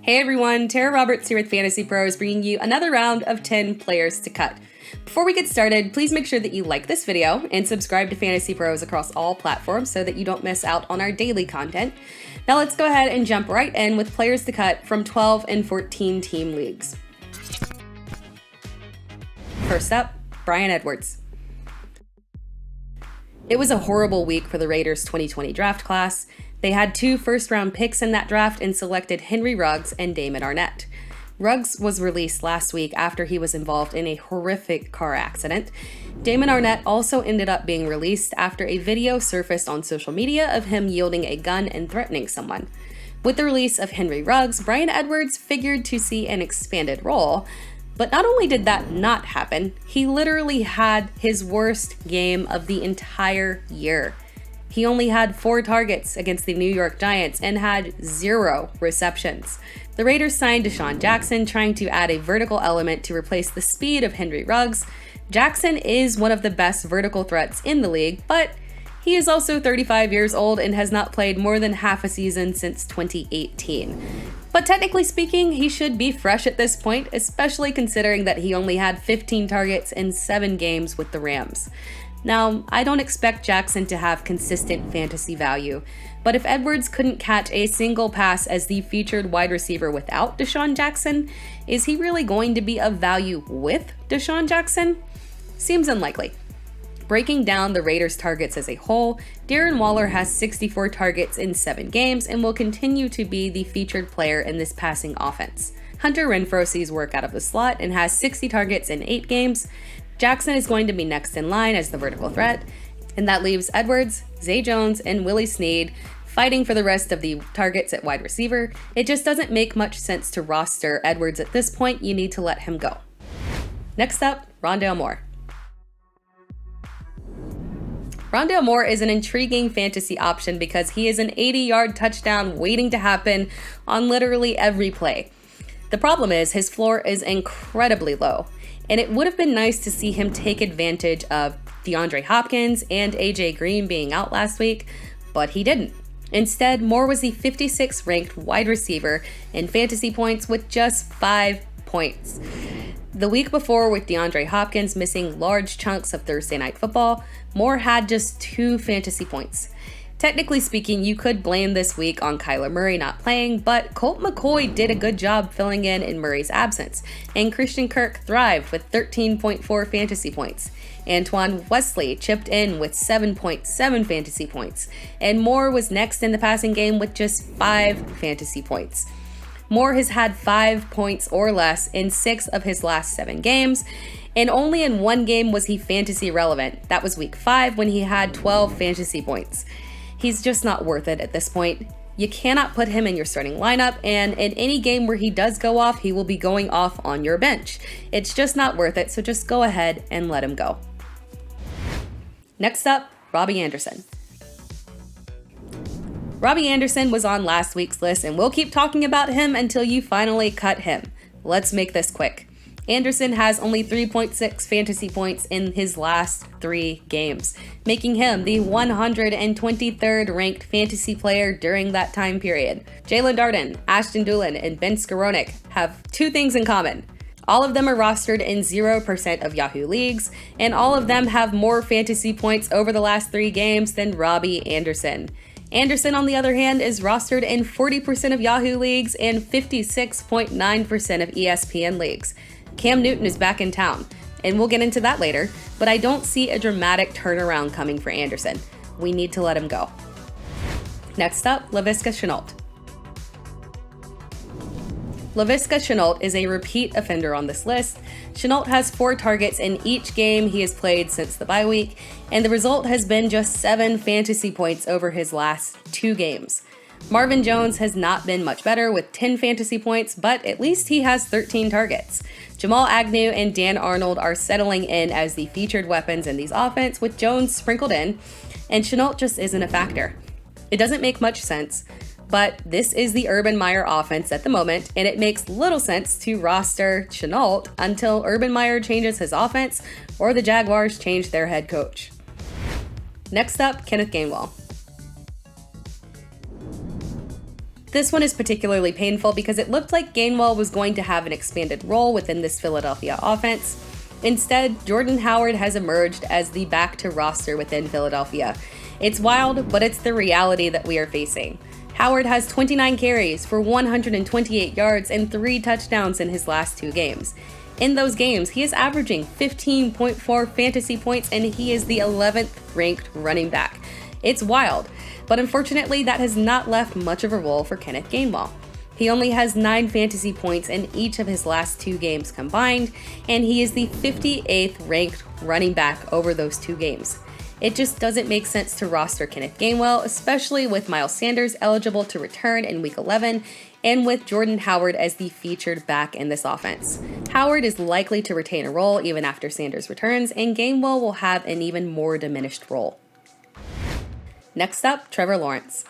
Hey everyone, Tera Roberts here with FantasyPros, bringing you another round of 10 players to cut. Before we get started, please make sure that you like this video and subscribe to FantasyPros across all platforms so that you don't miss out on our daily content. Now let's go ahead and jump right in with players to cut from 12 and 14 team leagues. First up, Bryan Edwards. It was a horrible week for the Raiders' 2020 draft class. They had 2 first-round picks in that draft and selected Henry Ruggs and Damon Arnette. Ruggs was released last week after he was involved in a horrific car accident. Damon Arnette also ended up being released after a video surfaced on social media of him yielding a gun and threatening someone. With the release of Henry Ruggs, Bryan Edwards figured to see an expanded role. But not only did that not happen, he literally had his worst game of the entire year. He only had 4 targets against the New York Giants and had 0 receptions. The Raiders signed DeSean Jackson, trying to add a vertical element to replace the speed of Henry Ruggs. Jackson is one of the best vertical threats in the league, but he is also 35 years old and has not played more than half a season since 2018. But technically speaking, he should be fresh at this point, especially considering that he only had 15 targets in 7 games with the Rams. Now, I don't expect Jackson to have consistent fantasy value, but if Edwards couldn't catch a single pass as the featured wide receiver without DeSean Jackson, is he really going to be of value with DeSean Jackson? Seems unlikely. Breaking down the Raiders' targets as a whole, Darren Waller has 64 targets in 7 games and will continue to be the featured player in this passing offense. Hunter Renfrow sees work out of the slot and has 60 targets in 8 games. Jackson is going to be next in line as the vertical threat, and that leaves Edwards, Zay Jones, and Willie Snead fighting for the rest of the targets at wide receiver. It just doesn't make much sense to roster Edwards at this point. You need to let him go. Next up, Rondo Moore. Rondo Moore is an intriguing fantasy option because he is an 80-yard touchdown waiting to happen on literally every play. The problem is his floor is incredibly low, and it would have been nice to see him take advantage of DeAndre Hopkins and AJ Green being out last week, but he didn't. Instead, Moore was the 56th ranked wide receiver in fantasy points with just 5 points. The week before, with DeAndre Hopkins missing large chunks of Thursday Night Football, Moore had just 2 fantasy points. Technically speaking, you could blame this week on Kyler Murray not playing, but Colt McCoy did a good job filling in Murray's absence, and Christian Kirk thrived with 13.4 fantasy points. Antoine Wesley chipped in with 7.7 fantasy points, and Moore was next in the passing game with just 5 fantasy points. Moore has had 5 points or less in 6 of his last 7 games, and only in 1 game was he fantasy relevant. That was week 5 when he had 12 fantasy points. He's just not worth it at this point. You cannot put him in your starting lineup, and in any game where he does go off, he will be going off on your bench. It's just not worth it, so just go ahead and let him go. Next up, Robbie Anderson. Robbie Anderson was on last week's list, and we'll keep talking about him until you finally cut him. Let's make this quick. Anderson has only 3.6 fantasy points in his last 3 games, making him the 123rd ranked fantasy player during that time period. Jalen Darden, Ashton Dulin, and Ben Skowronek have 2 things in common. All of them are rostered in 0% of Yahoo leagues, and all of them have more fantasy points over the last 3 games than Robbie Anderson. Anderson, on the other hand, is rostered in 40% of Yahoo leagues and 56.9% of ESPN leagues. Cam Newton is back in town, and we'll get into that later, but I don't see a dramatic turnaround coming for Anderson. We need to let him go. Next up, Laviska Shenault. Laviska Shenault is a repeat offender on this list. Shenault has 4 targets in each game he has played since the bye week, and the result has been just 7 fantasy points over his last 2 games. Marvin Jones has not been much better with 10 fantasy points, but at least he has 13 targets. Jamal Agnew and Dan Arnold are settling in as the featured weapons in these offense, with Jones sprinkled in, and Shenault just isn't a factor. It doesn't make much sense, but this is the Urban Meyer offense at the moment, and it makes little sense to roster Shenault until Urban Meyer changes his offense or the Jaguars change their head coach. Next up, Kenneth Gainwell. This one is particularly painful because it looked like Gainwell was going to have an expanded role within this Philadelphia offense. Instead, Jordan Howard has emerged as the back-to-roster within Philadelphia. It's wild, but it's the reality that we are facing. Howard has 29 carries for 128 yards and 3 touchdowns in his last 2 games. In those games, he is averaging 15.4 fantasy points, and he is the 11th ranked running back. It's wild, but unfortunately that has not left much of a role for Kenneth Gainwell. He only has 9 fantasy points in each of his last 2 games combined, and he is the 58th ranked running back over those 2 games. It just doesn't make sense to roster Kenneth Gainwell, especially with Miles Sanders eligible to return in Week 11, and with Jordan Howard as the featured back in this offense. Howard is likely to retain a role even after Sanders returns, and Gainwell will have an even more diminished role. Next up, Trevor Lawrence.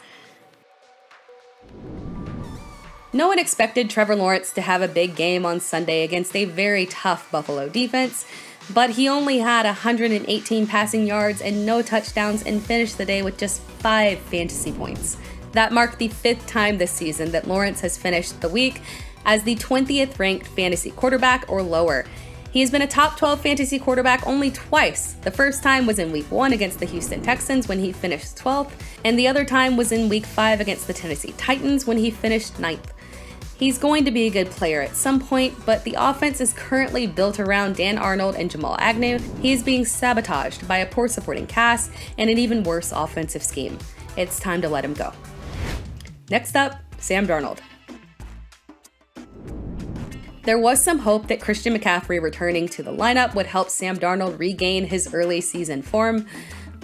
No one expected Trevor Lawrence to have a big game on Sunday against a very tough Buffalo defense, but he only had 118 passing yards and no touchdowns and finished the day with just 5 fantasy points. That marked the 5th time this season that Lawrence has finished the week as the 20th ranked fantasy quarterback or lower. He has been a top 12 fantasy quarterback only twice. The first time was in Week 1 against the Houston Texans when he finished 12th, and the other time was in Week 5 against the Tennessee Titans when he finished 9th. He's going to be a good player at some point, but the offense is currently built around Dan Arnold and Jamal Agnew. He is being sabotaged by a poor supporting cast and an even worse offensive scheme. It's time to let him go. Next up, Sam Darnold. There was some hope that Christian McCaffrey returning to the lineup would help Sam Darnold regain his early season form.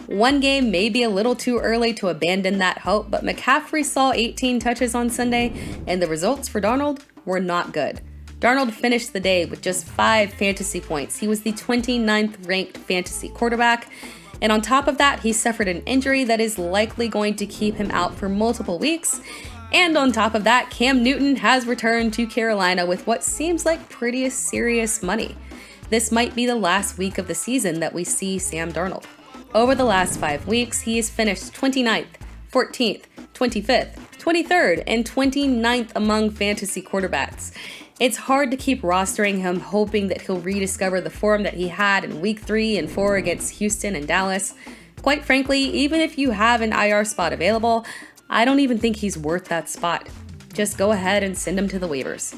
One game may be a little too early to abandon that hope, but McCaffrey saw 18 touches on Sunday, and the results for Darnold were not good. Darnold finished the day with just 5 fantasy points. He was the 29th ranked fantasy quarterback, and on top of that, he suffered an injury that is likely going to keep him out for multiple weeks. And on top of that, Cam Newton has returned to Carolina with what seems like pretty serious money. This might be the last week of the season that we see Sam Darnold. Over the last 5 weeks, he has finished 29th, 14th, 25th, 23rd, and 29th among fantasy quarterbacks. It's hard to keep rostering him hoping that he'll rediscover the form that he had in Week 3 and 4 against Houston and Dallas. Quite frankly, even if you have an IR spot available, I don't even think he's worth that spot. Just go ahead and send him to the waivers.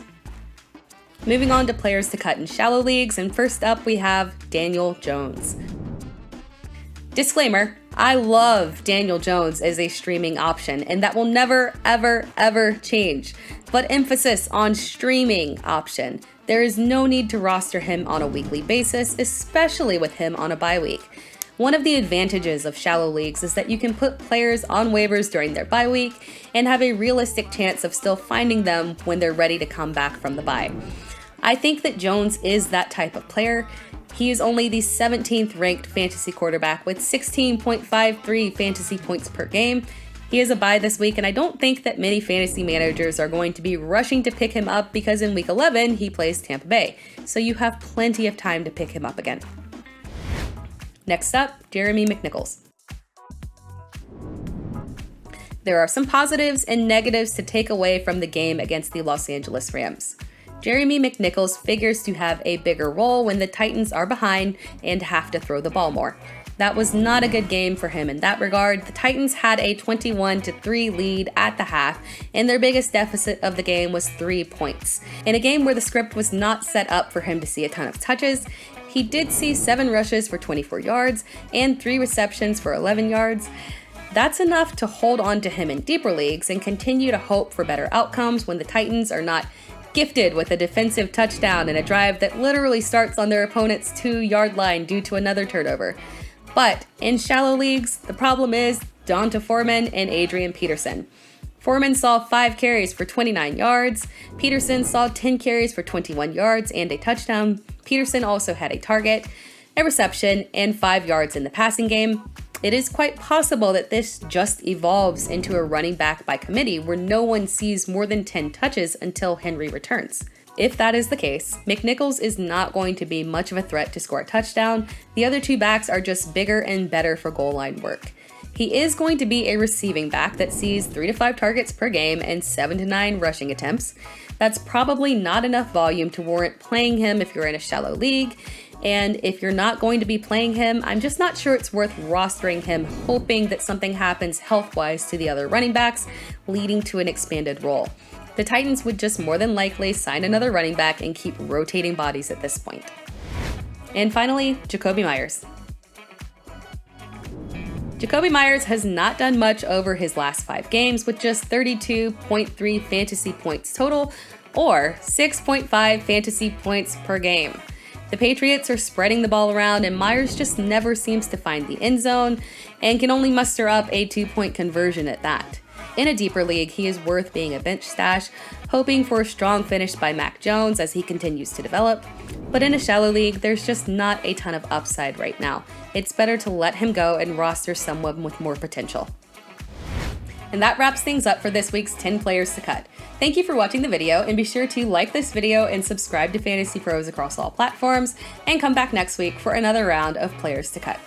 Moving on to players to cut in shallow leagues, and first up we have Daniel Jones. Disclaimer, I love Daniel Jones as a streaming option, and that will never, ever, ever change. But emphasis on streaming option. There is no need to roster him on a weekly basis, especially with him on a bye week. One of the advantages of shallow leagues is that you can put players on waivers during their bye week and have a realistic chance of still finding them when they're ready to come back from the bye. I think that Jones is that type of player. He is only the 17th ranked fantasy quarterback with 16.53 fantasy points per game. He has a bye this week, and I don't think that many fantasy managers are going to be rushing to pick him up because in Week 11 he plays Tampa Bay, so you have plenty of time to pick him up again. Next up, Jeremy McNichols. There are some positives and negatives to take away from the game against the Los Angeles Rams. Jeremy McNichols figures to have a bigger role when the Titans are behind and have to throw the ball more. That was not a good game for him in that regard. The Titans had a 21-3 lead at the half, and their biggest deficit of the game was 3 points. In a game where the script was not set up for him to see a ton of touches, he did see 7 rushes for 24 yards and 3 receptions for 11 yards. That's enough to hold on to him in deeper leagues and continue to hope for better outcomes when the Titans are not gifted with a defensive touchdown in a drive that literally starts on their opponent's 2-yard line due to another turnover. But in shallow leagues, the problem is Donta Foreman and Adrian Peterson. Foreman saw 5 carries for 29 yards. Peterson saw 10 carries for 21 yards and a touchdown. Peterson also had a target, a reception, and 5 yards in the passing game. It is quite possible that this just evolves into a running back by committee where no one sees more than 10 touches until Henry returns. If that is the case, McNichols is not going to be much of a threat to score a touchdown. The other 2 backs are just bigger and better for goal line work. He is going to be a receiving back that sees 3 to 5 targets per game and 7 to 9 rushing attempts. That's probably not enough volume to warrant playing him if you're in a shallow league. And if you're not going to be playing him, I'm just not sure it's worth rostering him, hoping that something happens health-wise to the other running backs, leading to an expanded role. The Titans would just more than likely sign another running back and keep rotating bodies at this point. And finally, Jacoby Myers. Jacoby Myers has not done much over his last 5 games with just 32.3 fantasy points total, or 6.5 fantasy points per game. The Patriots are spreading the ball around, and Myers just never seems to find the end zone and can only muster up a 2-point conversion at that. In a deeper league, he is worth being a bench stash, hoping for a strong finish by Mac Jones as he continues to develop. But in a shallow league, there's just not a ton of upside right now. It's better to let him go and roster someone with more potential. And that wraps things up for this week's 10 players to cut. Thank you for watching the video, and be sure to like this video and subscribe to Fantasy Pros across all platforms, and come back next week for another round of players to cut.